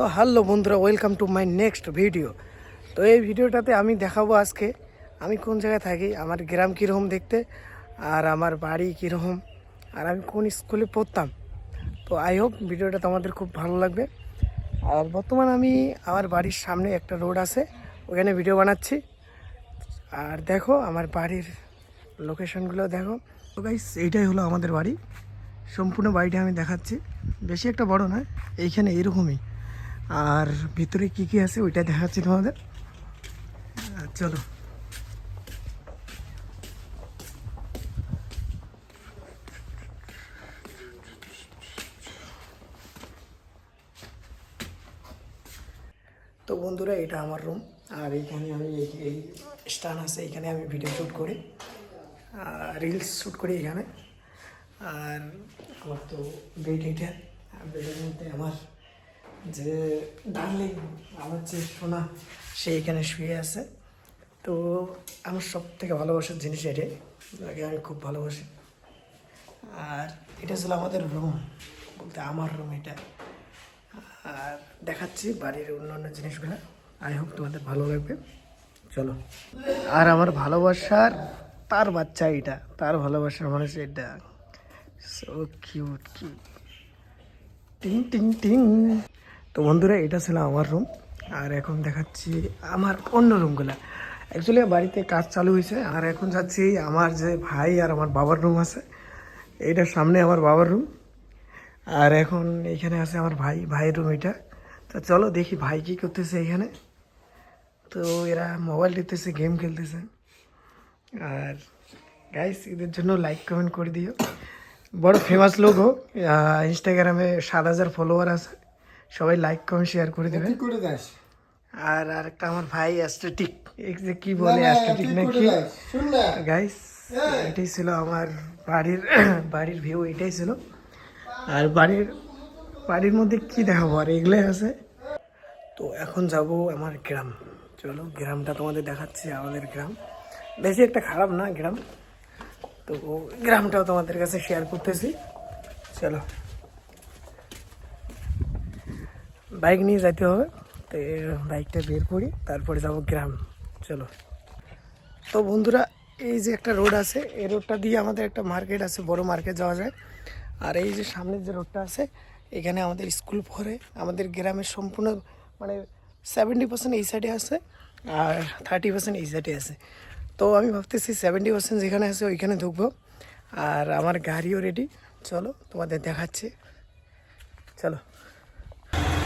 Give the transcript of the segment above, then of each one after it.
তো হ্যালো বন্ধুরা, welcome to my next video. তো এই ভিডিওটাতে আমি দেখাবো আজকে আমি কোন জায়গায় থাকি, আমার গ্রাম কীরকম দেখতে, আর আমার বাড়ি কীরকম, আর আমি কোন স্কুলে পড়তাম। তো আই হোপ ভিডিওটা তোমাদের খুব ভালো লাগবে। আর বর্তমান আমি আমার বাড়ির সামনে একটা রোড আছে, ওখানে ভিডিও বানাচ্ছি। আর দেখো আমার বাড়ির লোকেশনগুলো দেখো। তো গাইস, এইটাই হলো আমাদের বাড়ি। সম্পূর্ণ বাড়িটা আমি দেখাচ্ছি, বেশি একটা বড় নয়, এইখানে এরকমই। আর ভিতরে কি কি আছে ওইটা দেখাচ্ছি তোমাদের। চলো। তো বন্ধুরা, এটা আমার রুম। আর এইখানে আমি এই স্ট্যান্ড আছে, এইখানে আমি ভিডিও শ্যুট করি, রিলস শ্যুট করি এখানে। আর আমার তো বেড, এইটা বেডের মধ্যে আমার যে ডার্লিং, আমার যে সোনা, সে এখানে শুয়ে আছে। তো আমার সব থেকে ভালোবাসার জিনিস এটাই, তাকে আমি খুব ভালোবাসি। আর এটা ছিল আমাদের রুম, বলতে আমার রুম এটা। আর দেখাচ্ছি বাড়ির অন্যান্য জিনিসগুলো, আই হোপ তোমাদের ভালো লাগবে। চলো। আর আমার ভালোবাসার তার বাচ্চা, এটা তার ভালোবাসার মানুষ, এটা সো কিউট কিউট, টিং টিং টিং। তো বন্ধুরা, এটা ছিল আমার রুম। আর এখন দেখাচ্ছি আমার অন্য রুমগুলো। অ্যাকচুয়ালি বাড়িতে কাজ চালু হয়েছে, আর এখন যাচ্ছি আমার যে ভাই আর আমার বাবার রুম আছে, এইটার সামনে আমার বাবার রুম। আর এখন এইখানে আছে আমার ভাইয়ের রুম এটা। তো চলো দেখি ভাই কী করতেছে এখানে। তো এরা মোবাইল টিপতেছে, গেম খেলতেছে। আর গাইস, এদের জন্য লাইক কমেন্ট করে দিও। বড় ফেমাস লোক হোক, ইনস্টাগ্রামে 7,000 ফলোয়ার আছে, সবাই লাইক কমেন্ট শেয়ার করে দেবে। আর আরেকটা আমার ভাই অ্যাস্থেটিক, যে কি বলে অ্যাস্থেটিক নাকি। গাইস, এটাই ছিল আমার বাড়ির ভিউ, এটাই ছিল। আর বাড়ির মধ্যে কি দেখাবো, আর এগুলোই আছে। তো এখন যাব আমার গ্রাম। চলো, গ্রামটা তোমাদের দেখাচ্ছি। আমাদের গ্রাম বেশি একটা খারাপ না গ্রাম, তো গ্রামটাও তোমাদের কাছে শেয়ার করতেছি। চলো, বাইক নিয়ে যেতে হবে, তো বাইকটা বের করি, তারপরে যাব গ্রাম। চলো। তো বন্ধুরা, এই যে একটা রোড আছে, এই রোডটা দিয়ে আমাদের একটা মার্কেট আছে, বড় মার্কেট যাওয়া যায়। আর এই যে সামনের যে রোডটা আছে, এখানে আমাদের স্কুল পড়ে। আমাদের গ্রামের সম্পূর্ণ মানে 70% এই সাইডে আছে, আর 30% এই সাইডে আছে। তো আমি ভাবতেছি 70% যেখানে আছে ওইখানে ঢুকবো। আর আমার গাড়িও রেডি, চলো তোমাদের দেখাচ্ছি। চলো।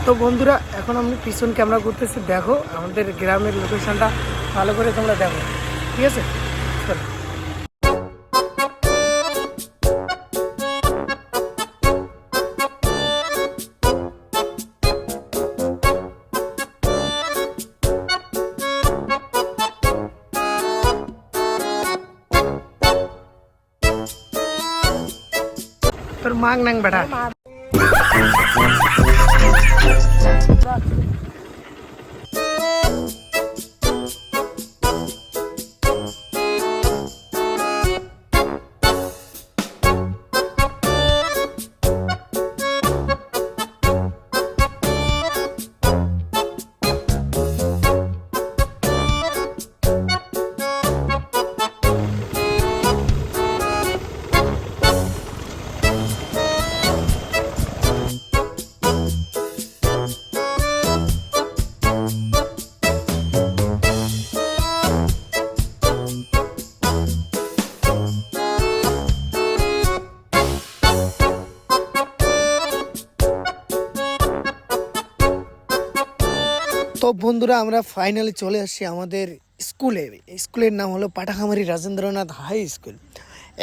তো বন্ধুরা, এখন আমি পিছন ক্যামেরা করতেছি, দেখো আমাদের গ্রামের লোকেশনটা ভালো করে তোমরা দেখো, ঠিক আছে? চলো। তোর মাং নাং বেটা। তো বন্ধুরা, আমরা ফাইনালি চলে আসছি আমাদের স্কুলের নাম হলো পাটাখামারি রাজেন্দ্রনাথ হাই স্কুল।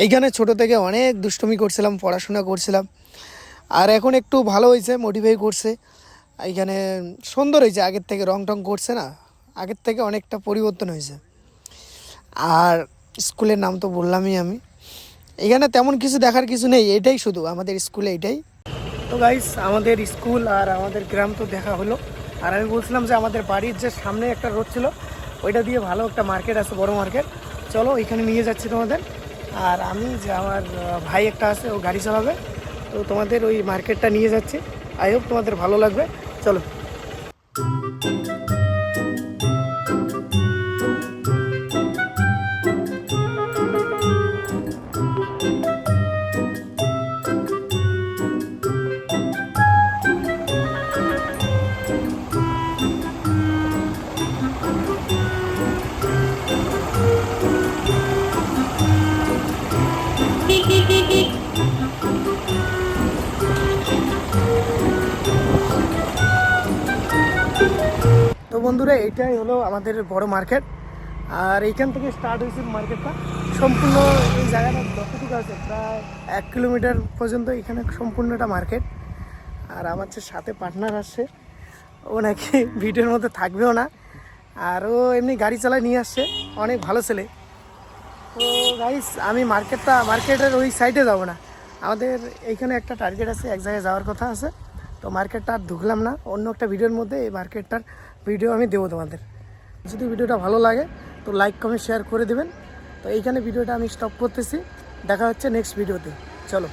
এইখানে ছোট থেকে অনেক দুষ্টুমি করছিলাম, পড়াশোনা করছিলাম। আর এখন একটু ভালো হয়েছে, মোটিফাই করছে। এইখানে সুন্দর হয়েছে, আগের থেকে রং টং করছে না, আগের থেকে অনেকটা পরিবর্তন হয়েছে। আর স্কুলের নাম তো বললামই আমি। এখানে তেমন কিছু দেখার কিছু নেই, এটাই শুধু আমাদের স্কুলে, এটাই। তো গাইস, আমাদের স্কুল আর আমাদের গ্রাম তো দেখা হলো। আর আমি বলছিলাম যে আমাদের বাড়ির যে সামনে একটা রোড ছিল, ওইটা দিয়ে ভালো একটা মার্কেট আছে, বড় মার্কেট। চলো, এখানে নিয়ে যাচ্ছি তোমাদের। আর আমি যে আমার ভাই একটা আছে, ও গাড়ি চালাবে, তো তোমাদের ওই মার্কেটটা নিয়ে যাচ্ছি। আই হোপ তোমাদের ভালো লাগবে। চলো। বন্ধুরা এইটাই হলো আমাদের বড় মার্কেট, আর এইখান থেকে স্টার্ট হয়েছে মার্কেটটা। সম্পূর্ণ এই জায়গাটা যতটুকু আছে প্রায় 1 কিলোমিটার পর্যন্ত এখানে সম্পূর্ণটা মার্কেট। আর আমার যে সাথে পার্টনার আসছে ও নাকি ভিডিওর মধ্যে থাকবেও না, আর ও এমনি গাড়ি চালায় নিয়ে আসছে, অনেক ভালো ছেলে। তো গাইস আমি মার্কেটের ওই সাইডে যাব না, আমাদের এইখানে একটা টার্গেট আছে, এক জায়গায় যাওয়ার কথা আছে। তো মার্কেটটা আর ঢুকলাম না, অন্য একটা ভিডিওর মধ্যে এই মার্কেটটার ভিডিও আমি দেবো তোমাদের। যদি ভিডিওটা ভালো লাগে তো লাইক কমেন্ট শেয়ার করে দেবেন। তো এইখানে ভিডিওটা আমি স্টপ করতেছি, দেখা হচ্ছে নেক্সট ভিডিওতে, চলো।